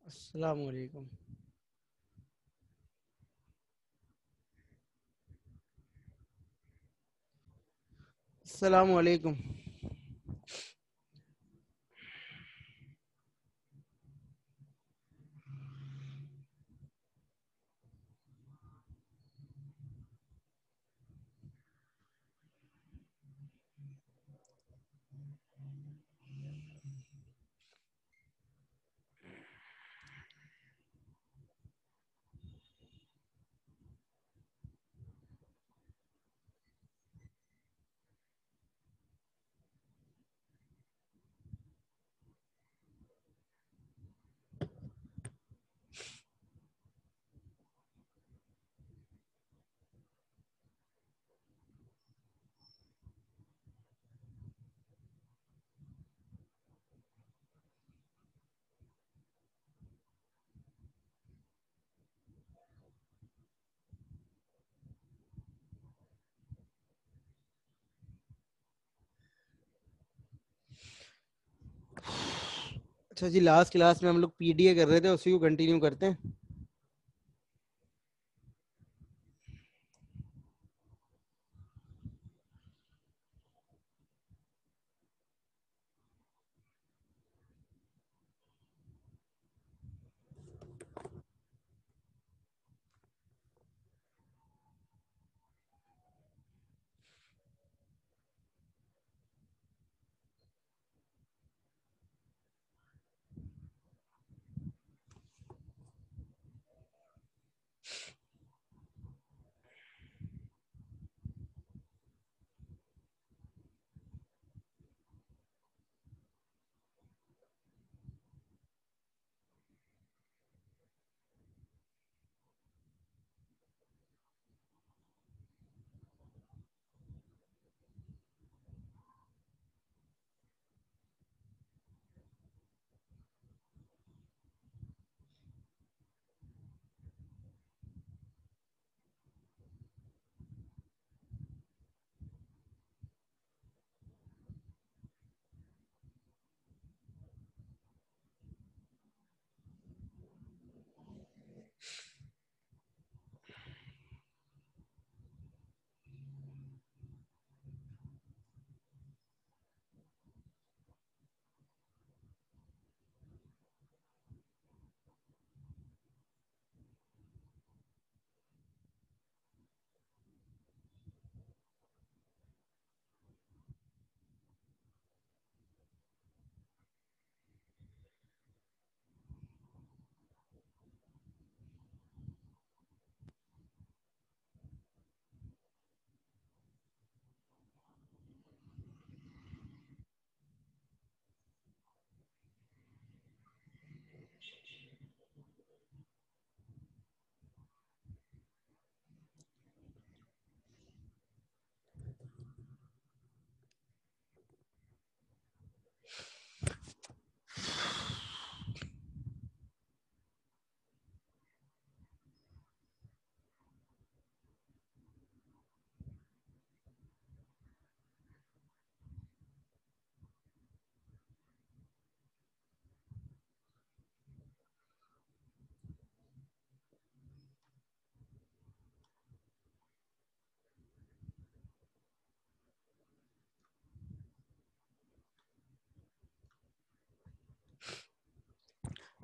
अस्सलाम वालेकुम। अस्सलाम वालेकुम। अच्छा जी, लास्ट क्लास में हम लोग पीडीए कर रहे थे, उसी को कंटिन्यू करते हैं।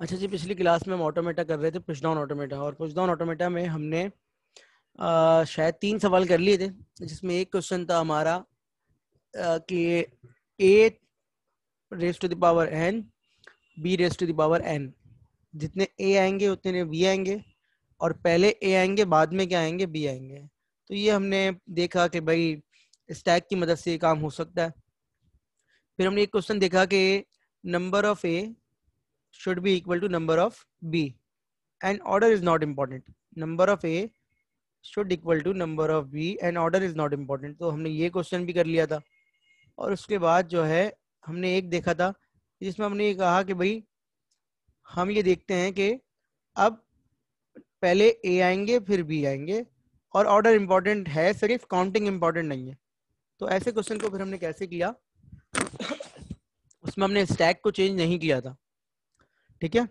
अच्छा जी, पिछली क्लास में हम ऑटोमेटा कर रहे थे, पुश डाउन ऑटोमेटा, और पुश डाउन ऑटोमेटा में हमने शायद 3 सवाल कर लिए थे, जिसमें एक क्वेश्चन था हमारा कि A raise to the power n, B raise to the power n, जितने ए आएंगे उतने बी आएंगे, और पहले ए आएंगे बाद में क्या आएंगे, बी आएंगे। तो ये हमने देखा कि भाई स्टैक की मदद से ये काम हो सकता है। फिर हमने एक क्वेश्चन देखा कि number of A should be equal to number of B and order is not important. Number of A should equal to number of B and order is not important. तो हमने ये क्वेश्चन भी कर लिया था। और उसके बाद जो है हमने एक देखा था जिसमें हमने ये कहा कि भाई हम ये देखते हैं कि अब पहले A आएंगे फिर B आएंगे और ऑर्डर इंपॉर्टेंट है, सिर्फ काउंटिंग इंपॉर्टेंट नहीं है। तो ऐसे क्वेश्चन को फिर हमने कैसे किया, उसमें हमने स्टैक को चेंज नहीं किया था, ठीक है।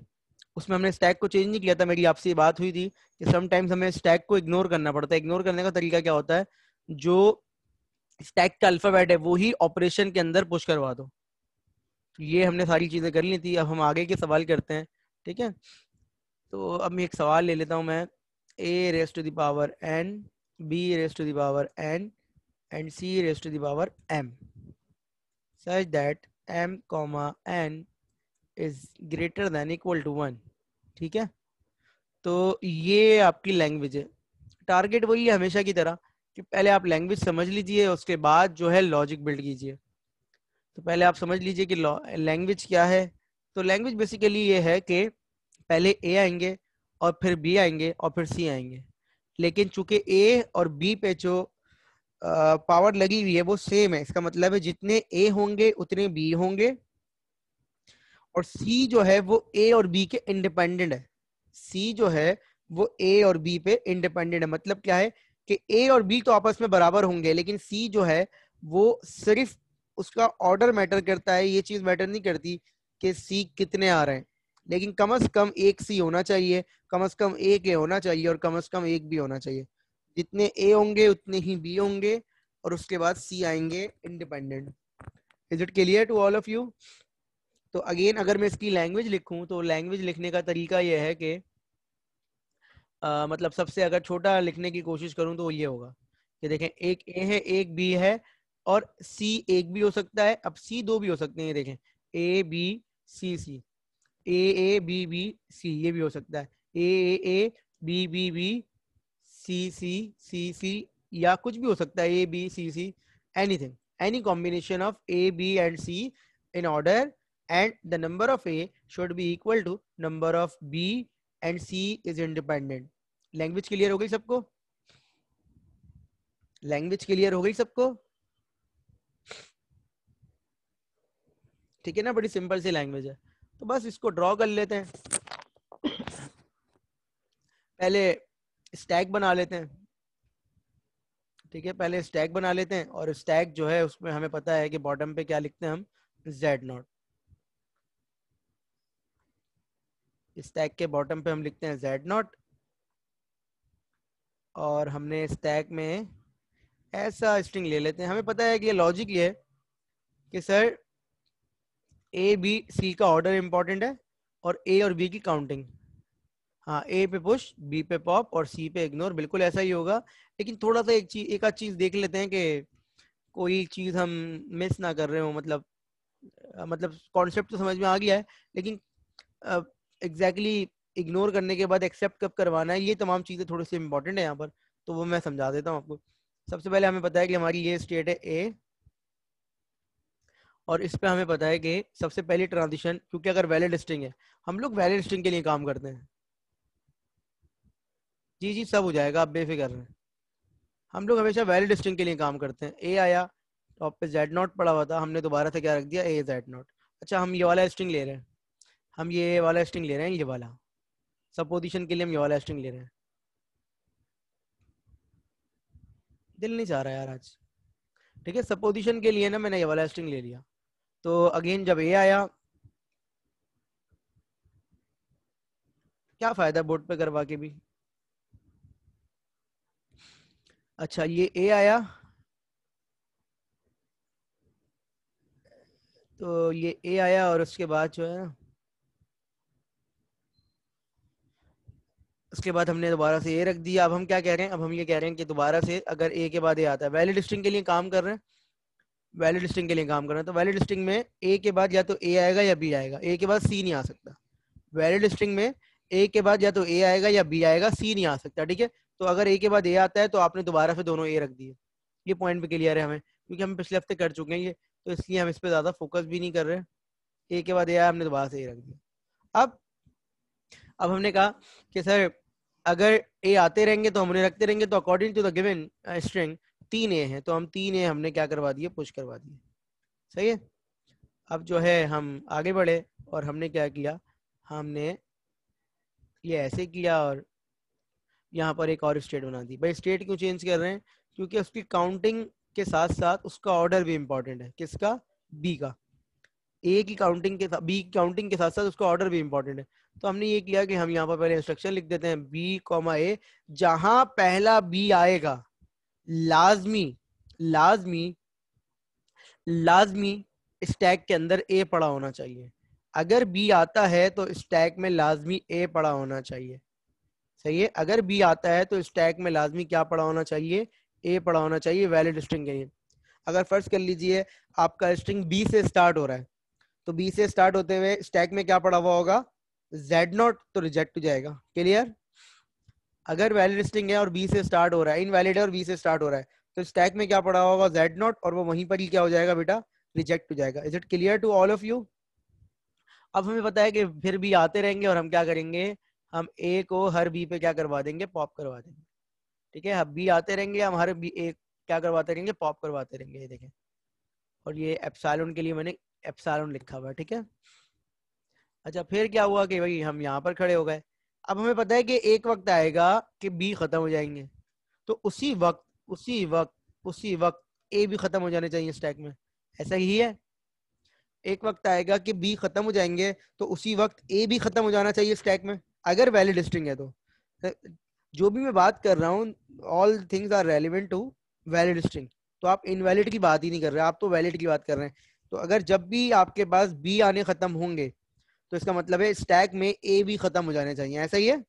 उसमें हमने स्टैक को चेंज नहीं किया था। मेरी आपसे बात हुई थी कि समटाइम्स हमें स्टैक को इग्नोर करना पड़ता है। इग्नोर करने का तरीका क्या होता है, जो स्टैक का अल्फाबेट है वो ही ऑपरेशन के अंदर पुश करवा दो। तो ये हमने सारी चीजें कर ली थी। अब हम आगे के सवाल करते हैं, ठीक है। तो अब मैं एक सवाल ले लेता हूं मैं, a raise to the power n, b raise to the power n and c raise to the power m such that m n is greater than equal to 1, ठीक है। तो ये आपकी लैंग्वेज है। टारगेट वही है हमेशा की तरह कि पहले आप लैंग्वेज समझ लीजिए, उसके बाद जो है लॉजिक बिल्ड कीजिए। तो पहले आप समझ लीजिए कि लैंग्वेज क्या है। तो लैंग्वेज बेसिकली ये है कि पहले ए आएंगे और फिर बी आएंगे और फिर सी आएंगे, लेकिन चूंकि ए और बी पे जो पावर लगी हुई है वो सेम है। इसका मतलब है जितने ए होंगे उतने बी होंगे, और सी जो है वो ए और बी के इंडिपेंडेंट है। सी जो है वो ए और बी पे इंडिपेंडेंट है। मतलब क्या है कि ए और बी तो आपस में बराबर होंगे, लेकिन सी जो है वो सिर्फ उसका ऑर्डर मैटर करता है। ये चीज मैटर नहीं करती कि सी कितने आ रहे हैं, लेकिन कम से कम एक सी होना चाहिए, कम से कम एक ए होना चाहिए, और कम से कम एक बी होना चाहिए। जितने ए होंगे उतने ही बी होंगे, और उसके बाद सी आएंगे independent. Is it clear to all of you? तो अगेन अगर मैं इसकी लैंग्वेज लिखूं तो लैंग्वेज लिखने का तरीका यह है कि मतलब सबसे अगर छोटा लिखने की कोशिश करूं तो ये होगा कि देखें, एक ए है एक बी है, और सी एक भी हो सकता है। अब सी दो भी हो सकते हैं, देखें A B C C, A B B C, ये भी हो सकता है। A B B B C C C C, या कुछ भी हो सकता है, A B C C, anything, any combination of A, B and C in order, and the number of A should be equal to number of B and C is independent. Language clear हो गई सबको? Language clear हो गई सबको? ठीक है ना, बड़ी सिंपल सी लैंग्वेज है। तो बस इसको ड्रॉ कर लेते हैं। पहले स्टैक बना लेते हैं, ठीक है। पहले स्टैक बना लेते हैं, और स्टैक जो है उसमें हमें पता है कि बॉटम पे क्या लिखते हैं हम, Z0। स्टैक के बॉटम पे हम लिखते हैं Z0, और हमने स्टैक में ऐसा स्ट्रिंग ले लेते हैं। हमें पता है कि ये लॉजिक ये है कि सर ए बी सी का ऑर्डर इंपॉर्टेंट है, और ए और बी की काउंटिंग। हाँ, ए पे पुश, बी पे पॉप और सी पे इग्नोर, बिल्कुल ऐसा ही होगा। लेकिन थोड़ा सा एक आध चीज देख लेते हैं कि कोई चीज हम मिस ना कर रहे हो। मतलब कॉन्सेप्ट तो समझ में आ गया है, लेकिन एग्जैक्टली इग्नोर करने के बाद एक्सेप्ट कब करवाना है, ये तमाम चीजें थोड़ी सी इंपॉर्टेंट है यहाँ पर। तो वो मैं समझा देता हूँ आपको। सबसे पहले हमें पता है कि हमारी ये स्टेट है ए, और इस पे हमें पता है कि सबसे पहली ट्रांजिशन, क्योंकि अगर वैलिड स्ट्रिंग है, हम लोग वैलिड स्ट्रिंग के लिए काम करते हैं। जी जी, सब हो जाएगा, आप बेफिक्र रहें। हम लोग हमेशा वैलिड स्ट्रिंग के लिए काम करते हैं। ए आया, टॉप पे Z0 पड़ा हुआ था, हमने दोबारा से क्या रख दिया, ए Z0। अच्छा, हम ये वाला स्ट्रिंग ले रहे हैं, हम ये वाला स्ट्रिंग ले रहे हैं, ये वाला सपोजिशन के लिए हम ये वाला स्ट्रिंग ले रहे हैं। दिल नहीं चाह रहा यार आज, ठीक है। सपोजिशन के लिए ना मैंने ये वाला स्ट्रिंग ले लिया। तो अगेन जब ए आया, क्या फायदा बोर्ड पे करवा के भी। अच्छा, ये ए आया, तो ये ए आया, और उसके बाद जो है उसके बाद हमने दोबारा से ए रख दिया। अब हम क्या कह रहे हैं, अब हम ये कह रहे हैं कि दोबारा से अगर ए के बाद ए आता है, वैलिड स्ट्रिंग के लिए काम कर रहे हैं, वैलिड स्ट्रिंग के लिए काम कर रहे हैं, तो वैलिड स्ट्रिंग में ए के बाद या तो ए आएगा या बी आएगा, ए के बाद सी नहीं आ सकता। वैलिड स्ट्रिंग में ए के बाद या तो ए आएगा या बी आएगा, सी नहीं आ सकता, ठीक है। तो अगर ए के बाद ए आता है तो आपने दोबारा से दोनों ए रख दिए। ये पॉइंट पे क्लियर है हमें, क्योंकि हम पिछले हफ्ते कर चुके हैं ये, तो इसलिए हम इस पर ज्यादा फोकस भी नहीं कर रहे। ए के बाद ए आया, हमने दोबारा से ए रख दिया। अब हमने कहा कि सर अगर ए आते रहेंगे तो हम उन्हें रखते रहेंगे, तो according to the given string 3 A हैं, तो हम 3 ए हमने क्या करवा दिए, पुश करवा दिए। सही है। अब जो है हम आगे बढ़े और हमने क्या किया, हमने ये ऐसे किया और यहाँ पर एक और स्टेट बना दी। भाई स्टेट क्यों चेंज कर रहे हैं, क्योंकि उसकी काउंटिंग के साथ साथ उसका ऑर्डर भी इंपॉर्टेंट है। किसका, बी का। ए की काउंटिंग के साथ बी की काउंटिंग के साथ साथ उसका ऑर्डर भी इंपॉर्टेंट है। तो हमने ये किया कि हम यहाँ पर पहले इंस्ट्रक्शन लिख देते हैं बी कॉमा ए, जहां पहला बी आएगा लाजमी लाजमी लाजमी स्टैक के अंदर ए पड़ा होना चाहिए। अगर बी आता है तो स्टैक में लाजमी ए पड़ा होना चाहिए। सही है। अगर बी आता है तो स्टैक में लाजमी क्या पड़ा होना चाहिए, ए पड़ा होना चाहिए वैलिड स्ट्रिंग के लिए। अगर फर्ज कर लीजिए आपका स्ट्रिंग बी से स्टार्ट हो रहा है, तो बी से स्टार्ट होते हुए स्टैक में क्या पड़ा हुआ होगा, जेड नॉट, तो रिजेक्ट हो जाएगा। क्लियर। अगर वैलिड स्ट्रिंग है और बी से स्टार्ट हो रहा है, इनवैलिड है और बी से स्टार्ट हो रहा है, तो स्टैक में क्या पड़ा होगा, जेड नॉट, और वो वहीं पर ही क्या हो जाएगा बेटा, रिजेक्ट हो जाएगा। Is it clear to all of you. अब हमें पता है कि फिर भी आते रहेंगे और हम क्या करेंगे, हम ए को हर बी पे क्या करवा देंगे, पॉप करवा देंगे। ठीक है। अब बी आते रहेंगे, हम हर बी ए क्या करवाते रहेंगे, पॉप करवाते रहेंगे। ये देखें, और ये एप्सिलॉन के लिए मैंने एप्सिलॉन लिखा हुआ है। ठीक है। अच्छा, फिर क्या हुआ कि भाई हम यहाँ पर खड़े हो गए। अब हमें पता है कि एक वक्त आएगा कि बी खत्म हो जाएंगे, तो उसी वक्त ए भी खत्म हो जाने चाहिए स्टैक में। ऐसा ही है। एक वक्त आएगा कि बी खत्म हो जाएंगे, तो उसी वक्त ए भी खत्म हो जाना चाहिए स्टैक में, अगर वैलिड स्ट्रिंग है तो। जो भी मैं बात कर रहा हूँ, all things are relevant to valid string. तो आप इनवैलिड की बात ही नहीं कर रहे, आप तो वैलिड की बात कर रहे हैं। तो अगर जब भी आपके पास बी आने खत्म होंगे, तो इसका मतलब है स्टैक में ए भी खत्म हो जाने चाहिए। ऐसा ही है।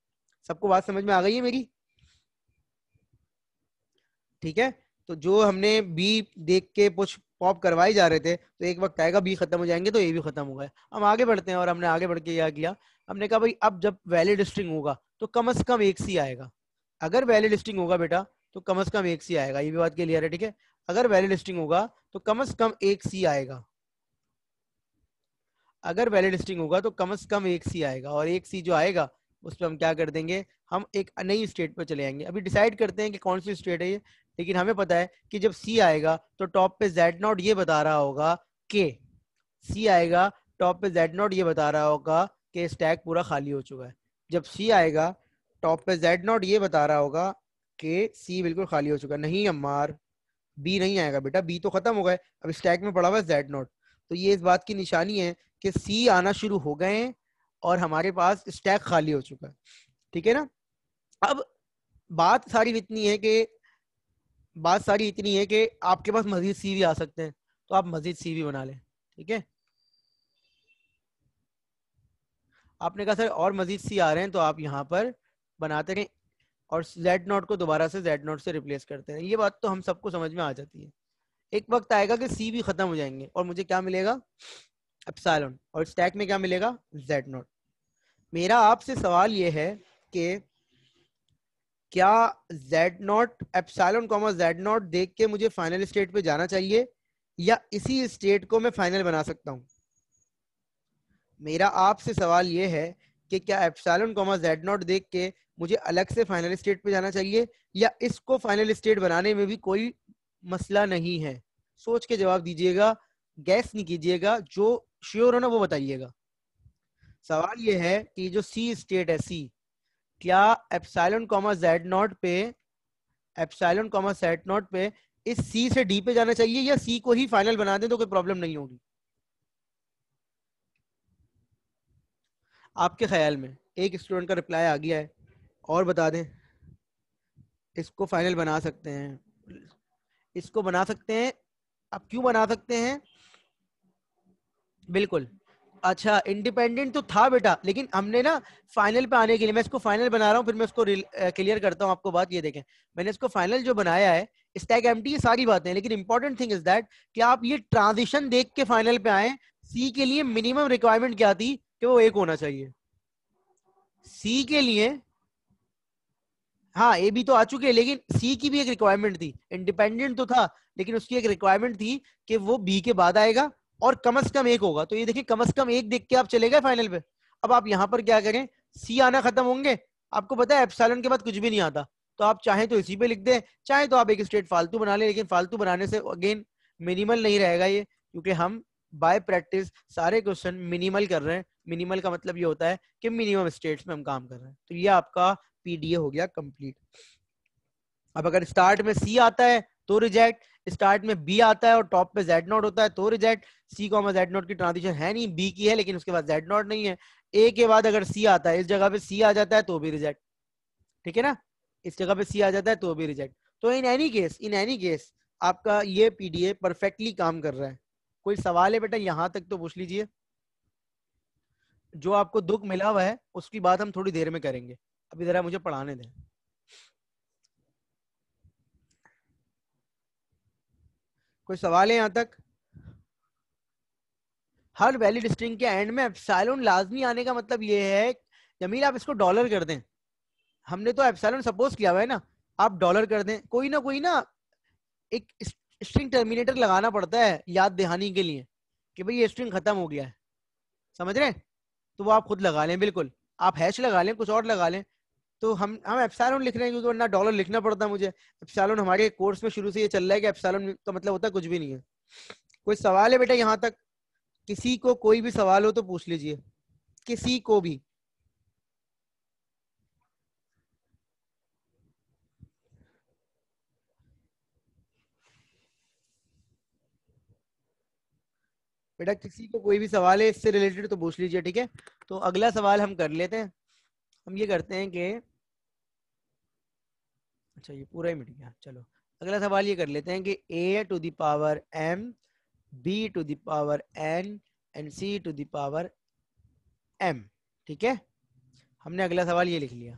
सबको बात समझ में आ गई है मेरी। ठीक है। तो जो हमने बी देख के पुश पॉप करवाए जा रहे थे, तो एक वक्त आएगा बी खत्म हो जाएंगे तो ए भी खत्म हो गए। हम आगे बढ़ते हैं और हमने आगे बढ़ के क्या किया, हमने कहा भाई अब जब वैलिड स्ट्रिंग होगा तो कम से कम एक सी आएगा। अगर वैलिड स्ट्रिंग होगा बेटा तो कम से कम एक सी आएगा। ये भी बात क्लियर है। ठीक है। अगर वैलिड स्ट्रिंग होगा तो कम से कम एक सी आएगा। अगर वैलिड स्ट्रिंग होगा तो कम से कम एक सी आएगा, और एक सी जो आएगा उस पर हम क्या कर देंगे, हम एक नई स्टेट पर चले आएंगे। अभी डिसाइड करते हैं कि कौन सी स्टेट है ये। लेकिन हमें पता है कि जब सी आएगा तो टॉप पे जेड नॉट ये बता रहा होगा कि सी आएगा, टॉप पे जेड नॉट ये बता रहा होगा कि स्टैक पूरा खाली हो चुका है। जब सी आएगा टॉप पे जेड नॉट ये बता रहा होगा कि सी बिल्कुल खाली हो चुका है। नहीं अम्मार, बी नहीं आएगा बेटा, बी तो खत्म हो गए, अब स्टैक में पड़ा हुआ है जेड नॉट। तो ये इस बात की निशानी है कि सी आना शुरू हो गए हैं और हमारे पास स्टैक खाली हो चुका है। ठीक है ना। अब बात सारी इतनी है कि आपके पास मजीद सी भी आ सकते हैं, तो आप मजीद सी भी बना लें। ठीक है। आपने कहा सर और मजीद सी आ रहे हैं, तो आप यहाँ पर बनाते रहें और जेड नॉट को दोबारा से जेड नॉट से रिप्लेस करते हैं। ये बात तो हम सबको समझ में आ जाती है। एक वक्त आएगा कि सी भी खत्म हो जाएंगे और मुझे क्या मिलेगा, एप्सिलॉन, और स्टैक में क्या मिलेगा, जेड नॉट। मेरा आपसे सवाल ये है कि क्या Z not epsilon comma Z not देख के मुझे फाइनल स्टेट पे जाना चाहिए, या इसी स्टेट को मैं फाइनल बना सकता हूं। मेरा आपसे सवाल ये है कि क्या एप्सिलॉन कॉमा जेड नॉट देख के मुझे अलग से फाइनल स्टेट पे जाना चाहिए, या इसको फाइनल स्टेट बनाने में भी कोई मसला नहीं है। सोच के जवाब दीजिएगा, गैस नहीं कीजिएगा, जो श्योर हो ना वो बताइएगा। सवाल ये है कि जो सी स्टेट है, सी, क्या एप्सिलॉन कॉमा जेड नॉट पे, एप्सिलॉन कॉमा जेड नॉट पे इस सी से डी पे जाना चाहिए, या सी को ही फाइनल बना दें तो कोई प्रॉब्लम नहीं होगी। आपके ख्याल में एक स्टूडेंट का रिप्लाई आ गया है, और बता दें। इसको फाइनल बना सकते हैं, इसको बना सकते हैं। अब क्यों बना सकते हैं, बिल्कुल अच्छा इंडिपेंडेंट तो था बेटा, लेकिन हमने ना फाइनल पे आने के लिए, मैं इसको फाइनल बना रहा हूँ, फिर मैं इसको क्लियर करता हूँ आपको बात। ये देखें, मैंने इसको फाइनल जो बनाया है, स्टैक एम्प्टी, ये सारी बातें, लेकिन इंपॉर्टेंट थिंग इज दैट कि आप ये ट्रांजिशन देख के फाइनल पे आए। सी के लिए मिनिमम रिक्वायरमेंट क्या थी कि वो 1 होना चाहिए सी के लिए। हाँ ए बी तो आ चुके हैं, लेकिन सी की भी एक रिक्वायरमेंट थी, इंडिपेंडेंट तो था लेकिन उसकी एक रिक्वायरमेंट थी कि वो बी के बाद आएगा और कम से कम 1 होगा। तो ये देखिए कम से कम 1 देख के आप चले गए फाइनल पे। अब आप यहाँ पर क्या करें, सी आना खत्म होंगे, आपको पता है एप्सिलॉन के बाद कुछ भी नहीं आता, तो आप चाहे तो इसी पे लिख दें, चाहे तो आप एक स्टेट फालतू बना लें, लेकिन फालतू बनाने से अगेन मिनिमल नहीं रहेगा ये, क्योंकि हम बाय प्रैक्टिस सारे क्वेश्चन मिनिमल कर रहे हैं। मिनिमल का मतलब ये होता है कि मिनिमम स्टेट्स में हम काम कर रहे हैं। तो ये आपका पीडीए हो गया कंप्लीट। अब अगर स्टार्ट में सी आता है तो रिजेक्ट, स्टार्ट में बी आता है और टॉप पे जेड नॉट होता है तो reject. C comma Z naught की ट्रांजिशन है नहीं, बी की है लेकिन उसके बाद जेड नॉट नहीं है। ए के बाद अगर सी आता है, इस जगह पे सी आ जाता है तो भी रिजेक्ट, ठीक है ना, इस जगह पे सी आ जाता है तो भी रिजेक्ट। तो इन एनी केस आपका ये पीडीए परफेक्टली काम कर रहा है। कोई सवाल है बेटा यहां तक तो पूछ लीजिए। जो आपको दुख मिला हुआ है उसकी बात हम थोड़ी देर में करेंगे, अभी जरा मुझे पढ़ाने दें। कोई सवाल है यहाँ तक? हर वैलिड स्ट्रिंग के एंड में एप्सिलॉन लाजमी आने का मतलब ये है, जमील आप इसको डॉलर कर दें, हमने तो एप्सिलॉन सपोज किया हुआ है ना, आप डॉलर कर दें, कोई ना एक स्ट्रिंग टर्मिनेटर लगाना पड़ता है याद दहानी के लिए कि भाई ये स्ट्रिंग खत्म हो गया है, समझ रहे हैं? तो वो आप खुद लगा लें, बिल्कुल आप हैश लगा लें, कुछ और लगा लें। तो हम एप्सिलॉन लिख रहे हैं क्योंकि वरना डॉलर लिखना पड़ता है मुझे। एप्सिलॉन हमारे कोर्स में शुरू से ये चल रहा है कि एप्सिलॉन का मतलब होता है कुछ भी नहीं है। कोई सवाल है बेटा यहाँ तक? किसी को कोई भी सवाल हो तो पूछ लीजिए, किसी को भी। बेटा किसी को कोई भी सवाल है इससे रिलेटेड तो पूछ लीजिए, ठीक है। तो अगला सवाल हम कर लेते हैं। हम ये करते हैं कि, अच्छा ये पूरा ही मिट गया, चलो अगला सवाल ये कर लेते हैं कि a to the power m, b to the power n and c to the power m, ठीक है। हमने अगला सवाल ये लिख लिया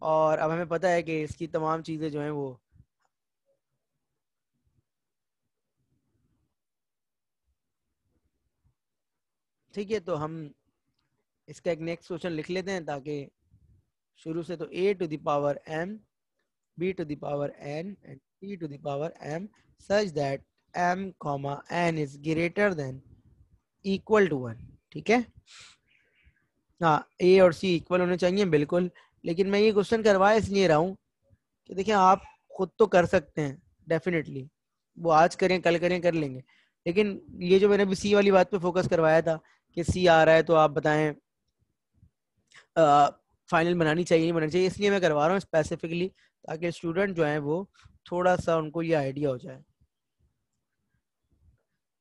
और अब हमें पता है कि इसकी तमाम चीजें जो हैं वो, ठीक है। तो हम इसका एक नेक्स्ट क्वेश्चन लिख लेते हैं ताकि शुरू से, तो a to the power m, b to the power n and c to the power m such that m comma n is greater than equal to 1, ठीक है। हाँ a और c इक्वल होने चाहिए बिल्कुल, लेकिन मैं ये क्वेश्चन करवा इसलिए रहा हूँ कि देखिए आप खुद तो कर सकते हैं डेफिनेटली, वो आज करें कल करें कर लेंगे, लेकिन ये जो मैंने अभी सी वाली बात पे फोकस करवाया था कि सी आ रहा है तो आप बताएं फाइनल बनानी चाहिए नहीं बनानी चाहिए, इसलिए मैं करवा रहा हूँ स्पेसिफिकली ताकि स्टूडेंट जो है वो थोड़ा सा उनको ये आइडिया हो जाए।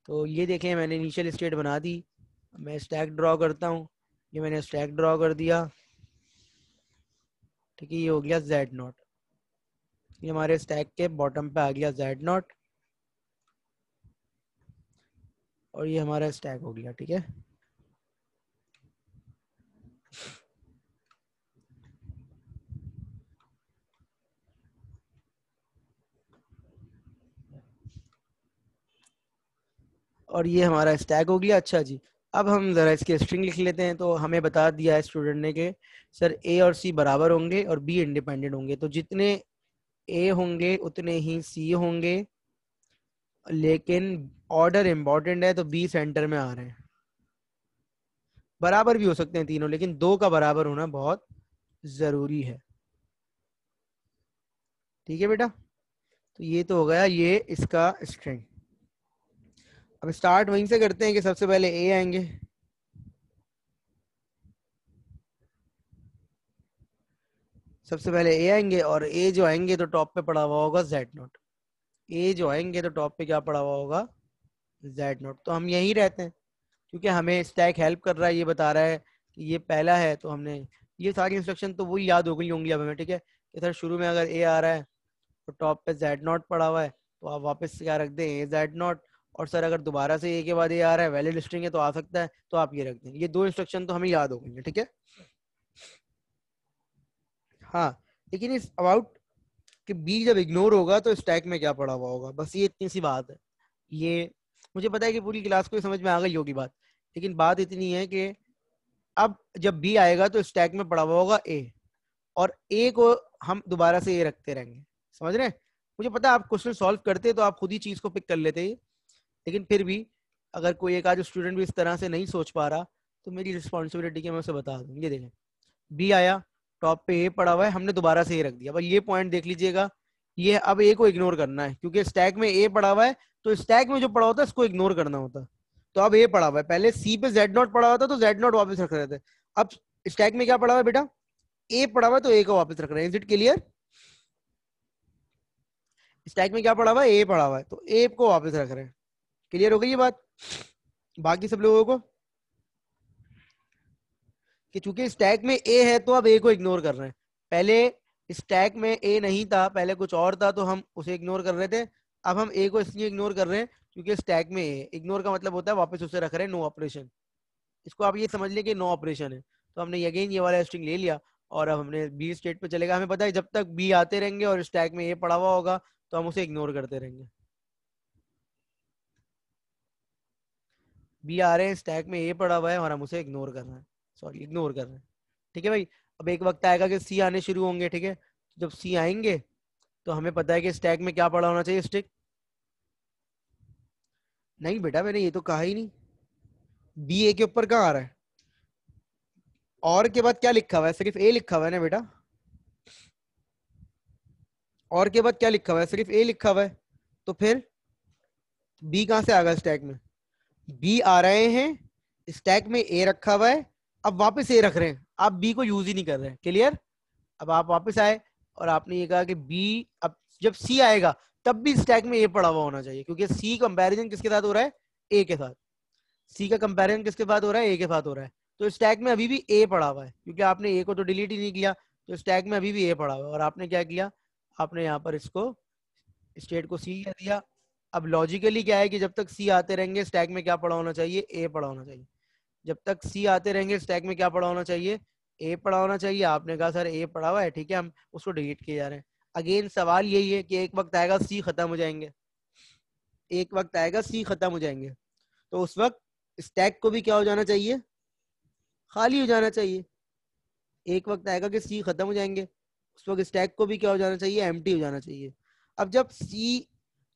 तो ये देखें मैंने इनिशियल स्टेट बना दी, मैं स्टैक ड्रॉ करता हूँ, ये मैंने स्टैक ड्रॉ कर दिया, ठीक है। ये हो गया जेड नॉट, ये हमारे स्टैक के बॉटम पे आ गया जेड नॉट और ये हमारा स्टैक हो गया, ठीक है। और ये हमारा स्टैक हो गया। अच्छा जी, अब हम जरा इसके स्ट्रिंग लिख लेते हैं। तो हमें बता दिया है स्टूडेंट ने कि सर ए और सी बराबर होंगे और बी इंडिपेंडेंट होंगे, तो जितने ए होंगे उतने ही सी होंगे, लेकिन ऑर्डर इंपॉर्टेंट है तो बी सेंटर में आ रहे हैं। बराबर भी हो सकते हैं तीनों, लेकिन 2 का बराबर होना बहुत जरूरी है, ठीक है बेटा। तो ये तो हो गया ये इसका स्ट्रिंग। अब स्टार्ट वहीं से करते हैं कि सबसे पहले ए आएंगे, सबसे पहले ए आएंगे और ए जो आएंगे तो टॉप पे पड़ा हुआ होगा जेड नॉट। ए जो आएंगे तो टॉप पे क्या पड़ा हुआ होगा, जेड नॉट। तो हम यहीं रहते हैं क्योंकि हमें स्टैक हेल्प कर रहा है, ये बता रहा है कि ये पहला है, तो हमने ये सारी इंस्ट्रक्शन तो वही याद हो गई होंगी अब हमें, ठीक है। कि सर शुरू में अगर ए आ रहा है तो टॉप पे जेड नॉट पड़ा हुआ है, तो आप वापस क्या रख दें, ए जेड नॉट, और सर अगर दोबारा से ए के बाद ए आ रहा है, वैलिड स्ट्रिंग है तो आ सकता है, तो आप ये रख दें। ये 2 इंस्ट्रक्शन तो हमें याद हो गई, ठीक है। हाँ, लेकिन इस अबाउट कि बी जब इग्नोर होगा तो स्टैक में क्या पड़ा हुआ होगा, बस ये इतनी सी बात है। ये मुझे पता है कि पूरी क्लास को समझ में आ गई होगी बात, लेकिन बात इतनी है कि अब जब बी आएगा तो स्टैक में पड़ा हुआ होगा ए, और ए को हम दोबारा से ए रखते रहेंगे। समझ रहे हैं? मुझे पता है आप क्वेश्चन सॉल्व करते तो आप खुद ही चीज को पिक कर लेते, लेकिन फिर भी अगर कोई एक आध स्टूडेंट भी इस तरह से नहीं सोच पा रहा तो मेरी रिस्पॉन्सिबिलिटी है मैं उसे बता दूं। ये देखें, बी आया, टॉप पे ए पड़ा हुआ है, हमने दोबारा से ए रख दिया। पर ये पॉइंट देख लीजिएगा, ये अब ए को इग्नोर करना है क्योंकि स्टैक में ए पड़ा हुआ है, तो स्टैक में जो पड़ा होता है इसको इग्नोर करना होता है। तो अब ए पड़ा हुआ है, पहले सी पे जेड नॉट पड़ा हुआ था तो जेड नॉट वापस रख रहे थे। अब स्टैक में क्या पड़ा हुआ है बेटा, ए पड़ा हुआ है तो ए को वापस रख रहे हैं। Is it clear? स्टैक में क्या पड़ा हुआ है, ए पड़ा हुआ है तो ए को वापस रख रहे हैं। क्लियर हो गई ये बात बाकी सब लोगों को? कि चूंकि स्टैक में ए है तो अब ए को इग्नोर कर रहे हैं। पहले स्टैक में ए नहीं था, पहले कुछ और था तो हम उसे इग्नोर कर रहे थे। अब हम ए को इसलिए इग्नोर कर रहे हैं क्योंकि स्टैक में ए, इग्नोर का मतलब होता है वापस उसे रख रहे हैं, नो ऑपरेशन। इसको आप ये समझ लें कि नो ऑपरेशन है। तो हमने अगेन ये वाला स्ट्रिंग ले लिया और अब हमने बी स्टेट पे चलेगा। हमें पता है जब तक बी आते रहेंगे और स्टैक में ए पड़ा हुआ होगा तो हम उसे इग्नोर करते रहेंगे। बी आ रहे हैं, स्टैक में ए पड़ा हुआ है और हम उसे इग्नोर कर रहे हैं, सॉरी इग्नोर कर रहे हैं। ठीक है भाई, अब एक वक्त आएगा कि सी आने शुरू होंगे। ठीक है, जब सी आएंगे तो हमें पता है कि स्टैक में क्या पड़ा होना चाहिए, स्टिक। नहीं बेटा मैंने ये तो कहा ही नहीं, बी ए के ऊपर कहाँ आ रहा है? और के बाद क्या लिखा हुआ है? सिर्फ ए लिखा हुआ है ना बेटा। और के बाद क्या लिखा हुआ है? सिर्फ ए लिखा हुआ है। तो फिर बी कहां से आ गया स्टैक में? बी आ रहे हैं, स्टैक में ए रखा हुआ है, अब वापस ए रख रहे हैं, आप बी को यूज ही नहीं कर रहे हैं। क्लियर? अब आप वापस आए और आपने ये कहा कि बी, अब जब सी आएगा तब भी स्टैक में ए पड़ा हुआ होना चाहिए क्योंकि सी कंपैरिजन किसके साथ हो रहा है? ए के साथ। सी का कंपैरिजन किसके साथ हो रहा है? ए के साथ हो रहा है। तो स्टैक में अभी भी ए पड़ा हुआ है क्योंकि आपने ए को तो डिलीट ही नहीं किया, तो स्टैक में अभी भी ए पड़ा हुआ है। और आपने क्या किया, आपने यहाँ पर इसको स्टेट को सी कह दिया। अब लॉजिकली क्या है कि जब तक सी आते रहेंगे स्टैक में क्या पड़ा होना चाहिए? ए पड़ा होना चाहिए। जब तक सी आते रहेंगे स्टैक में क्या पड़ा होना चाहिए? ए पड़ा होना चाहिए। आपने कहा सर ए पड़ा हुआ है, ठीक है, हम उसको डिलीट किए जा रहे हैं। अगेन सवाल यही है कि एक वक्त आएगा सी खत्म हो जाएंगे, एक वक्त आएगा सी खत्म हो जाएंगे, तो उस वक्त स्टैक को भी क्या हो जाना चाहिए? खाली हो जाना चाहिए। एक वक्त आएगा कि सी खत्म हो जाएंगे, उस वक्त स्टैक को भी क्या हो जाना चाहिए? एम्प्टी हो जाना चाहिए। अब जब सी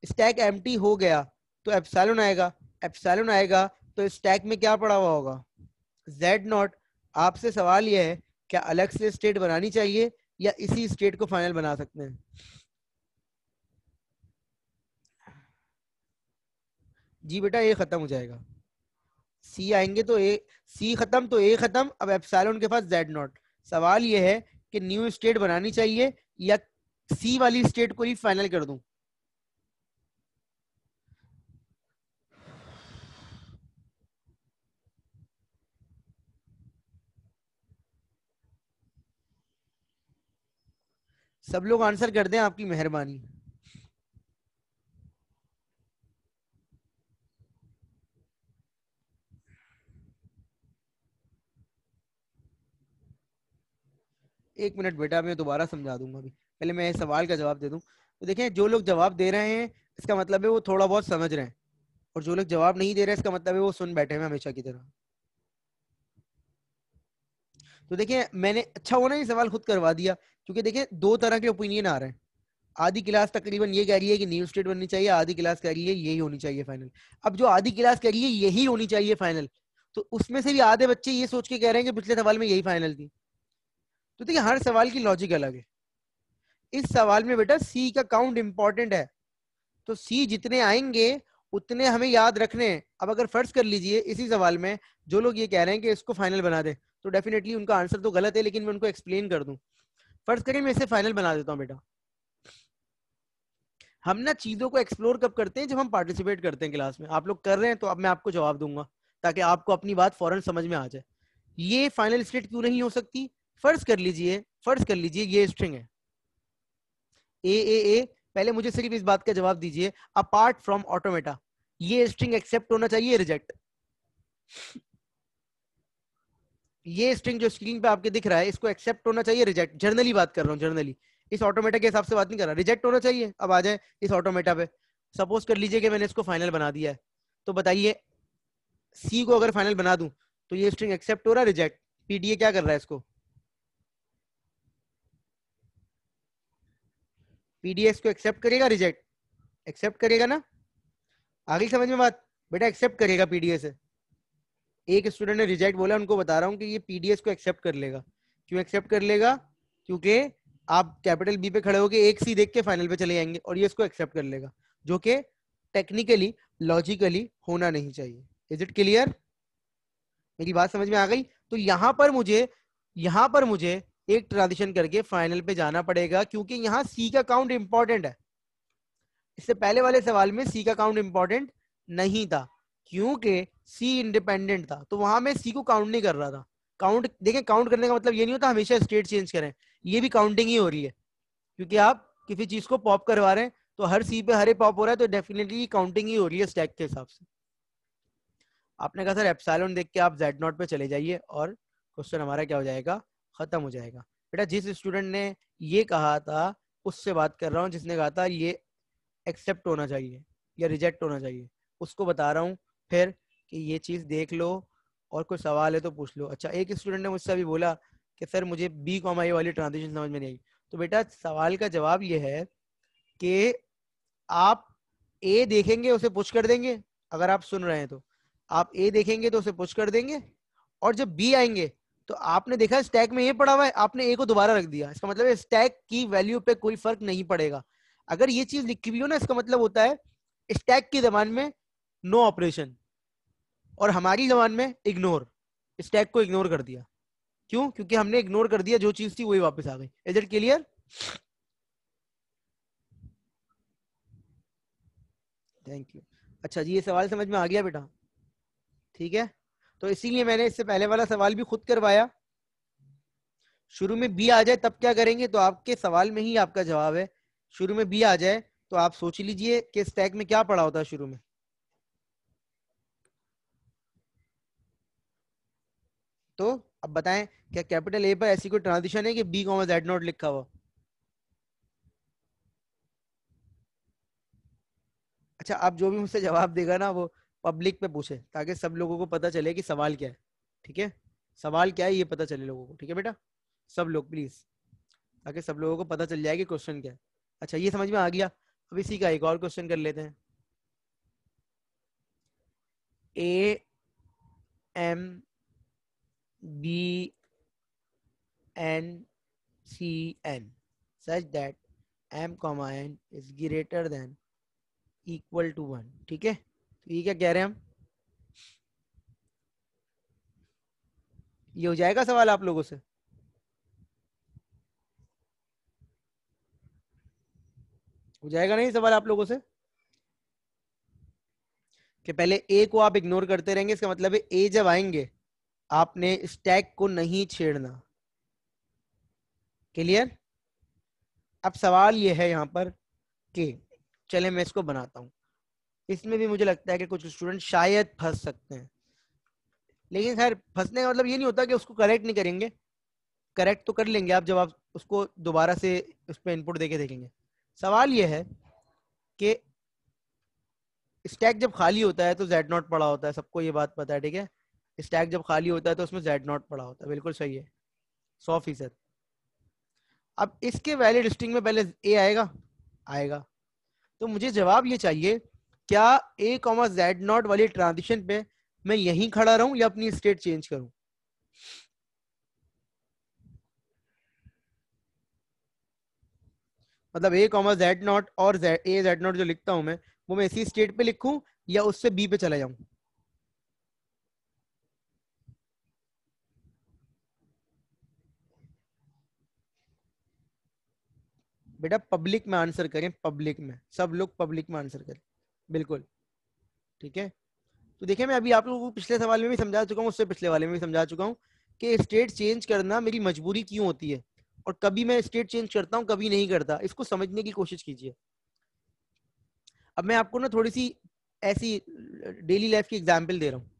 स्टैक एम्प्टी हो गया तो एप्सिलॉन आएगा, एप्सिलॉन आएगा तो स्टैक में क्या पड़ा हुआ होगा? Z not. आपसे सवाल यह है क्या अलग से स्टेट बनानी चाहिए या इसी स्टेट को फाइनल बना सकते हैं? जी बेटा ए खत्म हो जाएगा, सी आएंगे तो ए, सी खत्म तो ए खत्म, अब एप्सिलॉन के पास जेड नॉट। सवाल यह है कि न्यू स्टेट बनानी चाहिए या सी वाली स्टेट को ही फाइनल कर दूं? सब लोग आंसर कर दें, आपकी मेहरबानी। एक मिनट बेटा, मैं दोबारा समझा दूंगा। अभी पहले मैं इस सवाल का जवाब दे दूं। तो देखें, जो लोग जवाब दे रहे हैं इसका मतलब है वो थोड़ा बहुत समझ रहे हैं, और जो लोग जवाब नहीं दे रहे इसका मतलब है वो सुन बैठे हैं हमेशा की तरह। तो देखिए, मैंने अच्छा होना ये सवाल खुद करवा दिया, क्योंकि देखिए दो तरह के ओपिनियन आ रहे हैं। आधी क्लास तकरीबन ये कह रही है कि न्यू स्टेट बननी चाहिए, आधी क्लास कह रही है यही होनी चाहिए फाइनल। अब जो आधी क्लास कह रही है यही होनी चाहिए फाइनल, तो उसमें से भी आधे बच्चे ये सोच के कह रहे हैं कि पिछले सवाल में यही फाइनल थी। तो देखिए हर सवाल की लॉजिक अलग है। इस सवाल में बेटा सी का काउंट इंपॉर्टेंट है, तो सी जितने आएंगे उतने हमें याद रखने हैं। अब अगर फर्ज कर लीजिए इसी सवाल में जो लोग ये कह रहे हैं कि इसको फाइनल बना दे, तो डेफिनेटली उनका आंसर तो गलत है, लेकिन मैं उनको एक्सप्लेन कर दूं। फर्ज करें मैं इसे फाइनल बना देता हूं बेटा। हम ना चीजों को एक्सप्लोर कब करते हैं? जब हम पार्टिसिपेट करते हैं क्लास में। आप लोग कर रहे हैं तो अब मैं आपको जवाब दूंगा ताकि आपको अपनी बात फौरन समझ में आ जाए। ये फाइनल स्टेट क्यों नहीं हो सकती? फर्ज कर लीजिए, फर्ज कर लीजिए ये स्ट्रिंग है ए ए ए। पहले मुझे सिर्फ इस बात का जवाब दीजिए, अपार्ट फ्रॉम ऑटोमेटा, ये स्ट्रिंग एक्सेप्ट होना चाहिए, रिजेक्ट। ये स्ट्रिंग जो स्क्रीन पे आपके दिख रहा है इसको एक्सेप्ट होना चाहिए, रिजेक्ट। जर्नली बात कर रहा हूँ, जर्नली, इस ऑटोमेटा के हिसाब से बात नहीं कर रहा। रिजेक्ट होना चाहिए। अब आ जाए इस ऑटोमेटा पे, सपोज कर लीजिए कि मैंने इसको फाइनल बना दिया है, तो बताइए सी को अगर फाइनल बना दूं तो ये स्ट्रिंग एक्सेप्ट हो रहा है, रिजेक्ट? पीडीए क्या कर रहा है इसको? पीडीए इसको एक्सेप्ट करेगा, रिजेक्ट? एक्सेप्ट करेगा ना? आ गई समझ में बात? बेटा एक्सेप्ट करेगा पीडीए से। एक स्टूडेंट ने रिजेक्ट बोला, उनको बता रहा हूँ कि ये पीडीएस को एक्सेप्ट कर लेगा। क्यों एक्सेप्ट कर लेगा? क्योंकि आप कैपिटल बी पे खड़े होके एक सी देख के फाइनल पे चले जाएंगे और ये इसको एक्सेप्ट कर लेगा, जो कि टेक्निकली लॉजिकली होना नहीं चाहिए। Is it clear? मेरी बात समझ में आ गई? तो यहां पर मुझे एक ट्रांजिशन करके फाइनल पे जाना पड़ेगा, क्योंकि यहाँ सी का काउंट इंपॉर्टेंट है। इससे पहले वाले सवाल में सी का काउंट इंपॉर्टेंट नहीं था, क्योंकि सी इंडिपेंडेंट था, तो वहां मैं सी को काउंट नहीं कर रहा था। काउंट देखें, काउंट करने का मतलब ये नहीं होता हमेशा स्टेट चेंज करें, ये भी काउंटिंग ही हो रही है, क्योंकि आप किसी चीज को पॉप करवा रहे हैं तो हर सी पे हरे पॉप हो रहा है, तो डेफिनेटली काउंटिंग ही हो रही है स्टैक के हिसाब से। आपने कहा सर एप्सिलॉन देख के आप जेड नॉट पे चले जाइए और क्वेश्चन हमारा क्या हो जाएगा, खत्म हो जाएगा। बेटा जिस स्टूडेंट ने ये कहा था उससे बात कर रहा हूँ, जिसने कहा था ये एक्सेप्ट होना चाहिए या रिजेक्ट होना चाहिए, उसको बता रहा हूँ फिर कि ये चीज देख लो और कोई सवाल है तो पूछ लो। अच्छा, एक स्टूडेंट ने मुझसे अभी बोला कि सर मुझे बी कॉमा ए वाली ट्रांजिशन समझ में नहीं आई। तो बेटा सवाल का जवाब ये है कि आप ए देखेंगे उसे पुश कर देंगे, अगर आप सुन रहे हैं तो आप ए देखेंगे तो उसे पुश कर देंगे, और जब बी आएंगे तो आपने देखा स्टैक में ए पड़ा हुआ है, आपने ए को दोबारा रख दिया, इसका मतलब है स्टैक की वैल्यू पे कोई फर्क नहीं पड़ेगा। अगर ये चीज लिखी हुई हो ना, इसका मतलब होता है स्टैक की जबान में नो ऑपरेशन, और हमारी जबान में इग्नोर, स्टैक को इग्नोर कर दिया। क्यों? क्योंकि हमने इग्नोर कर दिया, जो चीज थी वही वापस आ गई। Is it clear? Thank you. अच्छा जी, ये सवाल समझ में आ गया बेटा? ठीक है, तो इसीलिए मैंने इससे पहले वाला सवाल भी खुद करवाया। शुरू में बी आ जाए तब क्या करेंगे, तो आपके सवाल में ही आपका जवाब है। शुरू में बी आ जाए तो आप सोच लीजिए कि स्टैक में क्या पड़ा होता है शुरू में। तो अब बताएं, क्या कैपिटल ए पर ऐसी कोई ट्रांजिशन है कि बी कॉमा जेड नॉट लिखा हुआ? अच्छा, आप जो भी मुझसे जवाब देगा ना वो पब्लिक पे पूछे, ताकि सब लोगों को पता चले कि सवाल क्या है। ठीक है, सवाल क्या है ये पता चले लोगों को। ठीक है बेटा, सब लोग प्लीज, ताकि सब लोगों को पता चल जाए कि क्वेश्चन क्या है। अच्छा, ये समझ में आ गया। अब इसी का एक और क्वेश्चन कर लेते हैं। A M B N C N such that M comma N is greater than equal to 1। ठीक है, तो ये क्या कह रहे हैं हम? ये हो जाएगा सवाल आप लोगों से? हो जाएगा नहीं सवाल आप लोगों से? कि पहले ए को आप इग्नोर करते रहेंगे, इसका मतलब है ए जब आएंगे आपने स्टैक को नहीं छेड़ना। क्लियर? अब सवाल ये है यहाँ पर कि चले मैं इसको बनाता हूँ। इसमें भी मुझे लगता है कि कुछ स्टूडेंट शायद फंस सकते हैं, लेकिन खैर फंसने का मतलब ये नहीं होता कि उसको करेक्ट नहीं करेंगे। करेक्ट तो कर लेंगे आप जब आप उसको दोबारा से उस पर इनपुट देके देखेंगे। सवाल ये है कि स्टैक जब खाली होता है तो जेड नॉट पड़ा होता है, सबको ये बात पता है। ठीक है, स्टैक जब खाली होता है तो उसमें जेड नॉट पड़ा होता है, बिल्कुल सही है, 100%। अब इसके वैलिड स्ट्रिंग में पहले ए आएगा, आएगा, तो मुझे जवाब ये चाहिए, क्या ए कॉमा जेड नॉट वाली ट्रांजिशन पे मैं यहीं खड़ा रहूं या अपनी स्टेट चेंज करूं? मतलब ए कॉमा जेड नॉट और ए जेड नॉट जो लिखता हूं मैं, वो मैं इसी स्टेट पे लिखूं या उससे बी पे चला जाऊं? बेटा पब्लिक में आंसर करें, पब्लिक में, सब लोग पब्लिक में आंसर करें, बिल्कुल। ठीक है, तो देखिए मैं अभी आप लोगों को पिछले सवाल में भी समझा चुका हूँ, उससे पिछले वाले में भी समझा चुका हूँ कि स्टेट चेंज करना मेरी मजबूरी क्यों होती है, और कभी मैं स्टेट चेंज करता हूँ कभी नहीं करता, इसको समझने की कोशिश कीजिए। अब मैं आपको ना थोड़ी सी ऐसी डेली लाइफ की एग्जांपल दे रहा हूँ।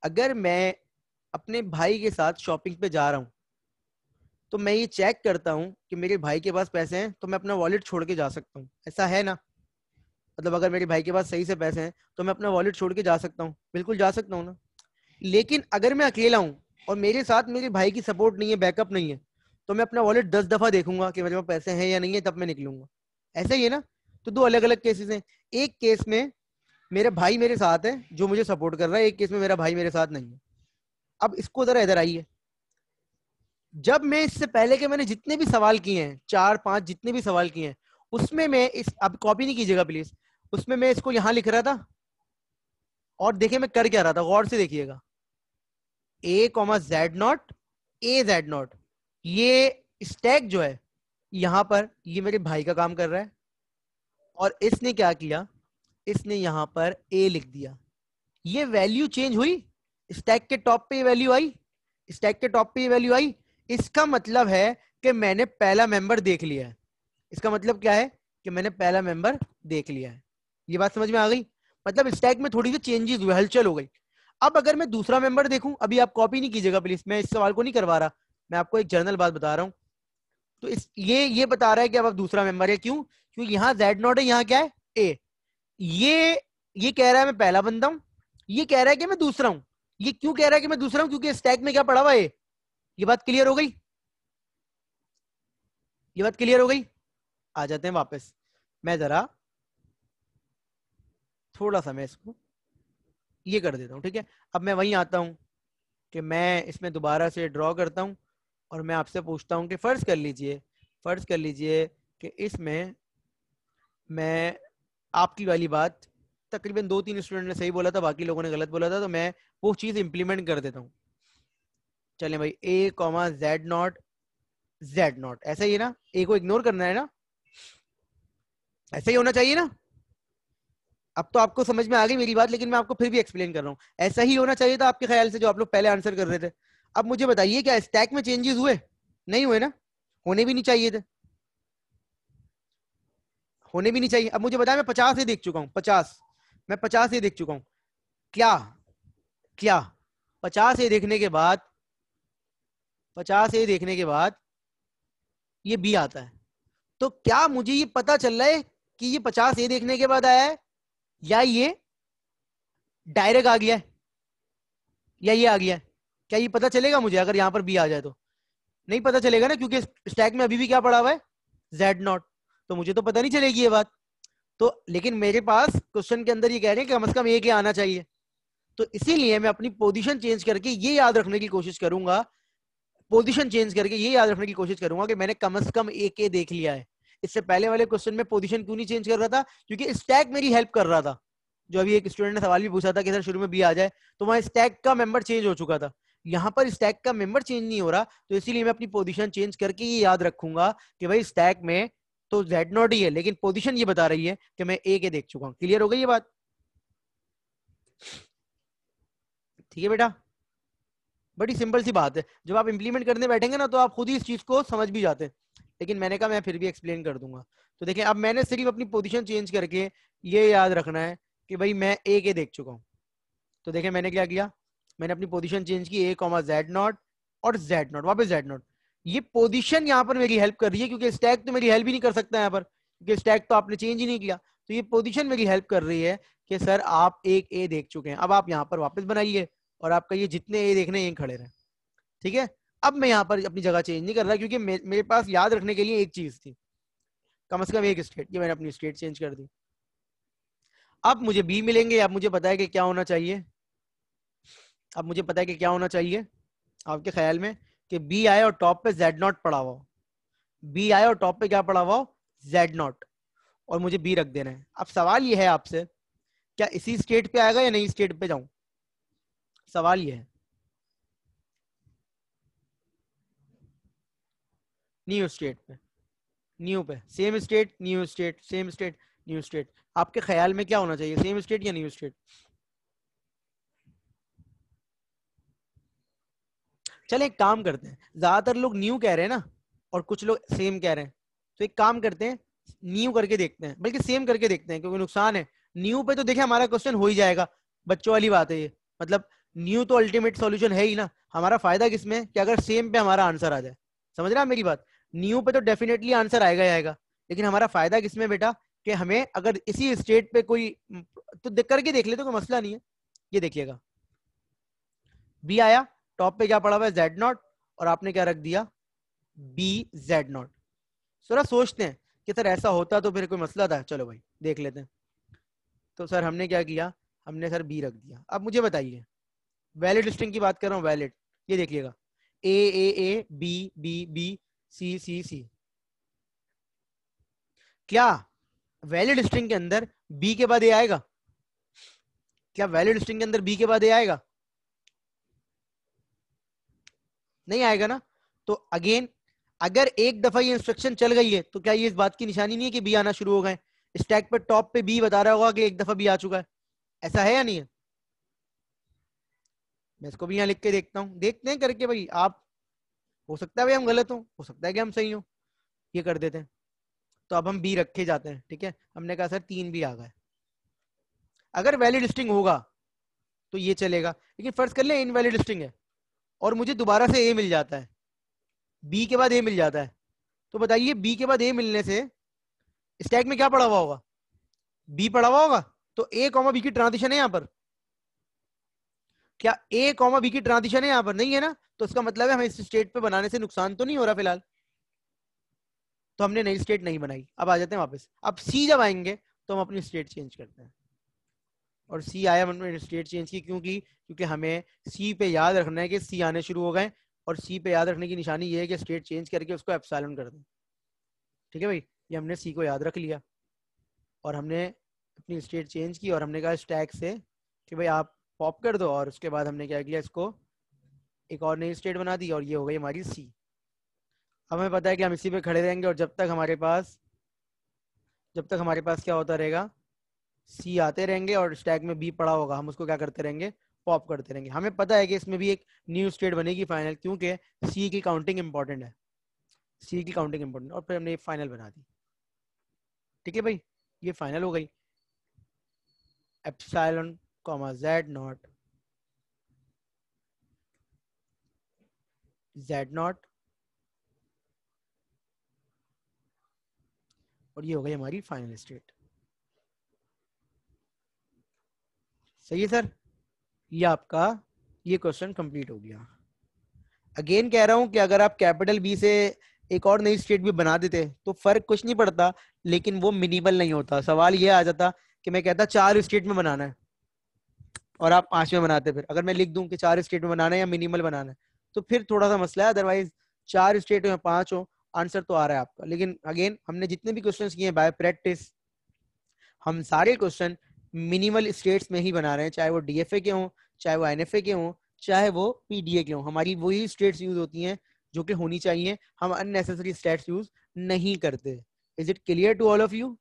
अगर मैं अपने भाई के साथ शॉपिंग पे जा रहा हूँ तो मैं ये चेक करता हूँ कि मेरे भाई के पास पैसे हैं तो मैं अपना वॉलेट छोड़ के जा सकता हूँ, ऐसा है ना? मतलब अगर मेरे भाई के पास सही से पैसे हैं तो मैं अपना वॉलेट छोड़ के जा सकता हूँ, बिल्कुल जा सकता हूँ ना। लेकिन अगर मैं अकेला हूँ और मेरे साथ मेरे भाई की सपोर्ट नहीं है, बैकअप नहीं है, तो मैं अपना वॉलेट 10 दफा देखूंगा कि मेरे पास पैसे हैं या नहीं है, तब मैं निकलूंगा। ऐसा ही है ना? तो दो अलग अलग केसेस हैं। एक केस में मेरा भाई मेरे साथ है जो मुझे सपोर्ट कर रहा है, एक केस में मेरा भाई मेरे साथ नहीं है। अब इसको जरा इधर आइए। जब मैं इससे पहले के मैंने जितने भी सवाल किए हैं, 4-5 जितने भी सवाल किए हैं, उसमें मैं इस, अब कॉपी नहीं कीजिएगा प्लीज, उसमें मैं इसको यहां लिख रहा था और देखिए मैं कर क्या रहा था, गौर से देखिएगा। A comma Z not, A Z not, ये स्टैक जो है यहां पर ये मेरे भाई का काम कर रहा है और इसने क्या किया, इसने यहां पर ए लिख दिया। ये वैल्यू चेंज हुई, स्टैक के टॉप पे ये वैल्यू आई, स्टैक के टॉप पे ये वैल्यू आई। इसका मतलब है कि मैंने पहला मेंबर देख लिया है। इसका मतलब क्या है कि मैंने पहला मेंबर देख लिया है। ये बात समझ में आ गई? मतलब स्टैक में थोड़ी सी चेंजेस हुई, हलचल हो गई। अब अगर मैं दूसरा मेंबर देखूं, अभी आप कॉपी नहीं कीजिएगा प्लीज, मैं इस सवाल को नहीं करवा रहा, मैं आपको एक जनरल बात बता रहा हूं। तो इस ये बता रहा है कि अब दूसरा मेंबर है। क्यों? क्योंकि यहाँ जेड नॉट है, यहाँ क्या है, ए। ये कह रहा है मैं पहला बंदा हूं, ये कह रहा है कि मैं दूसरा हूं। ये क्यों कह रहा है कि मैं दूसरा हूं? क्योंकि स्टैक में क्या पड़ा हुआ है। ये बात क्लियर हो गई? ये बात क्लियर हो गई? आ जाते हैं वापस। मैं जरा थोड़ा सा मैं इसको ये कर देता हूं, ठीक है। अब मैं वहीं आता हूं कि मैं इसमें दोबारा से ड्रॉ करता हूं और मैं आपसे पूछता हूं कि फर्ज कर लीजिए कि इसमें मैं आपकी वाली बात, तकरीबन 2-3 स्टूडेंट ने सही बोला था, बाकी लोगों ने गलत बोला था, तो मैं वो चीज इंप्लीमेंट कर देता हूं। चलें भाई, A comma Z not, Z not, ऐसा ही है ना? ए को इग्नोर करना है ना, ऐसा ही होना चाहिए ना? अब तो आपको समझ में आ गई मेरी बात, लेकिन मैं आपको फिर भी एक्सप्लेन कर रहा हूं। ऐसा ही होना चाहिए था आपके ख्याल से, जो आप लोग पहले आंसर कर रहे थे। अब मुझे बताइए, क्या स्टैक में चेंजेस हुए? नहीं हुए ना? होने भी नहीं चाहिए थे, होने भी नहीं चाहिए। अब मुझे बताया, मैं 50 ही देख चुका हूं, 50, मैं 50 ही देख चुका हूं। क्या क्या 50 ए देखने के बाद, 50 ए देखने के बाद ये बी आता है, तो क्या मुझे ये पता चल रहा है कि ये 50 ए देखने के बाद आया है, या ये डायरेक्ट आ गया है, या ये आ गया है? क्या ये पता चलेगा मुझे अगर यहां पर बी आ जाए तो? नहीं पता चलेगा ना, क्योंकि स्टैक में अभी भी क्या पड़ा हुआ है, जेड नॉट। तो मुझे तो पता नहीं चलेगी ये बात। तो लेकिन मेरे पास क्वेश्चन के अंदर ये कह रहे हैं कि कम से कम एक ही आना चाहिए, तो इसीलिए मैं अपनी पोजीशन चेंज करके ये याद रखने की कोशिश करूंगा, पोजीशन चेंज करके ये याद रखने की कोशिश करूंगा कि मैंने कम से कम एक ए देख लिया है। इससे पहले वाले क्वेश्चन में पोजीशन क्यों नहीं चेंज कर रहा था? क्योंकि स्टैक मेरी हेल्प कर रहा था। जो अभी एक स्टूडेंट ने सवाल भी पूछा था कि सर शुरू में बी आ जाए, तो वहां स्टैक का मेंबर चेंज हो चुका था। यहाँ पर स्टैक का मेंबर चेंज नहीं हो रहा, तो इसीलिए मैं अपनी पोजीशन चेंज करके ये याद रखूंगा कि भाई स्टैक में तो जेड नॉट ही है, लेकिन पोजीशन ये बता रही है कि मैं ए के देख चुका हूं। क्लियर हो गई ये बात? ठीक है बेटा, बड़ी सिंपल सी बात है। जब आप इंप्लीमेंट करने बैठेंगे ना, तो आप खुद ही इस चीज को समझ भी जाते हैं, लेकिन मैंने कहा मैं फिर भी एक्सप्लेन कर दूंगा। तो देखिए, अब मैंने सिर्फ अपनी पोजीशन चेंज करके ये याद रखना है कि भाई मैं ए के देख चुका हूँ। तो देखिए मैंने क्या किया, मैंने अपनी पोजीशन चेंज की, ए कॉमा जेड नॉट और जेड नॉट, वापस जेड नॉट। ये पोजीशन यहाँ पर मेरी हेल्प कर रही है, क्योंकि स्टैक तो मेरी हेल्प ही नहीं कर सकता यहाँ पर, क्योंकि स्टैक तो आपने चेंज ही नहीं किया। तो ये पोजीशन मेरी हेल्प कर रही है कि सर आप एक ए देख चुके हैं। अब आप यहाँ पर वापस बनाइए और आपका ये जितने ए देखने यहीं खड़े रहे, ठीक है। अब मैं यहाँ पर अपनी जगह चेंज नहीं कर रहा, क्योंकि मेरे पास याद रखने के लिए एक चीज थी, कम से कम एक स्टेट। ये मैंने अपनी स्टेट चेंज कर दी। अब मुझे बी मिलेंगे। अब मुझे पता है कि क्या होना चाहिए, अब मुझे पता है कि क्या होना चाहिए आपके ख्याल में, कि बी आए और टॉप पे जेड नॉट पड़ा हुआ हो। बी आए और टॉप पे क्या पड़ा हुआ हो, जेड नॉट, और मुझे बी रख देना है। अब सवाल ये है आपसे, क्या इसी स्टेट पे आएगा या नई स्टेट पे जाऊं? सवाल ये है। न्यू स्टेट पे, न्यू पे, same state new state, same state new state. आपके ख्याल में क्या होना चाहिए, सेम स्टेट या न्यू स्टेट? चले एक काम करते हैं, ज्यादातर लोग न्यू कह रहे हैं ना, और कुछ लोग सेम कह रहे हैं, तो एक काम करते हैं, न्यू करके देखते हैं, बल्कि सेम करके देखते हैं, क्योंकि नुकसान है न्यू पे तो देखिए हमारा क्वेश्चन हो ही जाएगा, बच्चों वाली बात है ये, मतलब न्यू तो अल्टीमेट सॉल्यूशन है ही ना। हमारा फायदा किसमें है कि अगर सेम पे हमारा आंसर आ जाए, समझ रहे हैं आप मेरी बात। न्यू पे तो डेफिनेटली आंसर आएगा ही आएगा, लेकिन हमारा फायदा किसमें बेटा, कि हमें अगर इसी स्टेट पे कोई, तो करके देख ले तो कोई मसला नहीं है। ये देखिएगा बी आया, टॉप पे क्या पड़ा हुआ है जेड नॉट, और आपने क्या रख दिया बी जेड नॉट। थोड़ा सोचते हैं कि सर ऐसा होता तो फिर कोई मसला था, चलो भाई देख लेते हैं। तो सर हमने क्या किया, हमने सर बी रख दिया। अब मुझे बताइए, वैलिड स्ट्रिंग की बात कर रहा हूँ, वैलिड, ये देखिएगा A B B B C C C, क्या वैलिड स्ट्रिंग के अंदर बी के बाद ए आएगा? क्या वैलिड स्ट्रिंग के अंदर बी के बाद ए आएगा? नहीं आएगा ना। तो अगेन अगर एक दफा ये इंस्ट्रक्शन चल गई है तो क्या ये इस बात की निशानी नहीं है कि बी आना शुरू हो गए? स्टैक पे टॉप पे बी बता रहा होगा कि एक दफा बी आ चुका है, ऐसा है या नहीं है? मैं इसको भी यहाँ लिख के देखता हूँ, देखते हैं करके भाई। आप, हो सकता है भाई हम गलत हो सकता है कि हम सही हो, ये कर देते हैं। तो अब हम बी रखे जाते हैं, ठीक है। हमने कहा सर 3 भी आ गए। अगर वैलिड स्ट्रिंग होगा तो ये चलेगा, लेकिन फर्ज कर ले इनवैलिड स्ट्रिंग है और मुझे दोबारा से ए मिल जाता है, बी के बाद ए मिल जाता है, तो बताइए बी के बाद ए मिलने से स्टैक में क्या पड़ा हुआ होगा? बी पड़ा हुआ होगा। तो ए कॉमा बी की ट्रांजिशन है यहाँ पर, क्या ए कॉमा बी की ट्रांजिशन है यहाँ पर? नहीं है ना। तो इसका मतलब है हमें इस स्टेट पे बनाने से नुकसान तो नहीं हो रहा फिलहाल, तो हमने नई स्टेट नहीं बनाई। अब आ जाते हैं वापस, अब सी जब आएंगे तो हम अपनी स्टेट चेंज करते हैं। और सी आया, हमने स्टेट चेंज की, क्योंकि हमें सी पे याद रखना है कि सी आने शुरू हो गए, और सी पे याद रखने की निशानी ये है कि स्टेट चेंज करके उसको एप्सिलॉन कर दें। ठीक है भाई, ये हमने सी को याद रख लिया और हमने अपनी स्टेट चेंज की, और हमने कहा स्टैक से कि भाई आप पॉप कर दो, और उसके बाद हमने क्या किया, इसको एक और नई स्टेट बना दी, और ये हो गई हमारी सी। अब हमें पता है कि हम इसी पे खड़े रहेंगे, और जब तक हमारे पास क्या होता रहेगा, सी आते रहेंगे और स्टैक में बी पड़ा होगा, हम उसको क्या करते रहेंगे, पॉप करते रहेंगे। हमें पता है कि इसमें भी एक न्यू स्टेट बनेगी फाइनल, क्योंकि सी की काउंटिंग इंपॉर्टेंट है, सी की काउंटिंग इंपॉर्टेंट, और फिर हमने ये फाइनल बना दी। ठीक है भाई, ये फाइनल हो गई, epsilon comma Z not, Z not, और ये हो गई हमारी फाइनल स्टेट। सही है सर, ये आपका ये क्वेश्चन कंप्लीट हो गया। अगेन कह रहा हूं कि अगर आप कैपिटल बी से एक और नई स्टेट भी बना देते तो फर्क कुछ नहीं पड़ता, लेकिन वो मिनिमल नहीं होता। सवाल ये आ जाता कि मैं कहता 4 स्टेट में बनाना है और आप 5 में बनाते, फिर अगर मैं लिख दूं कि 4 स्टेट में बनाना है या मिनिमल बनाना है, तो फिर थोड़ा सा मसला है। अदरवाइज 4 स्टेट में 5 हो, आंसर तो आ रहा है आपका। लेकिन अगेन हमने जितने भी क्वेश्चन किए हैं बाय प्रैक्टिस, हम सारे क्वेश्चन मिनिमल स्टेट्स में ही बना रहे हैं, चाहे वो डीएफए के हों, चाहे वो एनएफए के हों, चाहे वो पीडीए के हों। हमारी वही स्टेट्स यूज होती हैं जो कि होनी चाहिए, हम अननेसेसरी स्टेट्स यूज नहीं करते। Is it clear to all of you?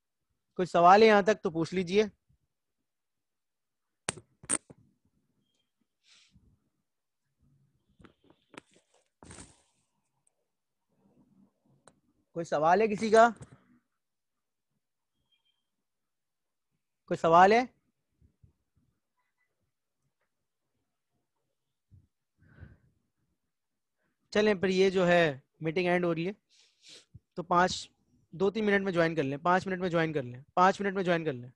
कोई सवाल है यहाँ तक तो पूछ लीजिए। कोई सवाल है किसी का? कोई सवाल है? चलें फिर, ये जो है मीटिंग एंड हो रही है, तो 2-3 मिनट में ज्वाइन कर लें, 5 मिनट में ज्वाइन कर लें, 5 मिनट में ज्वाइन कर लें।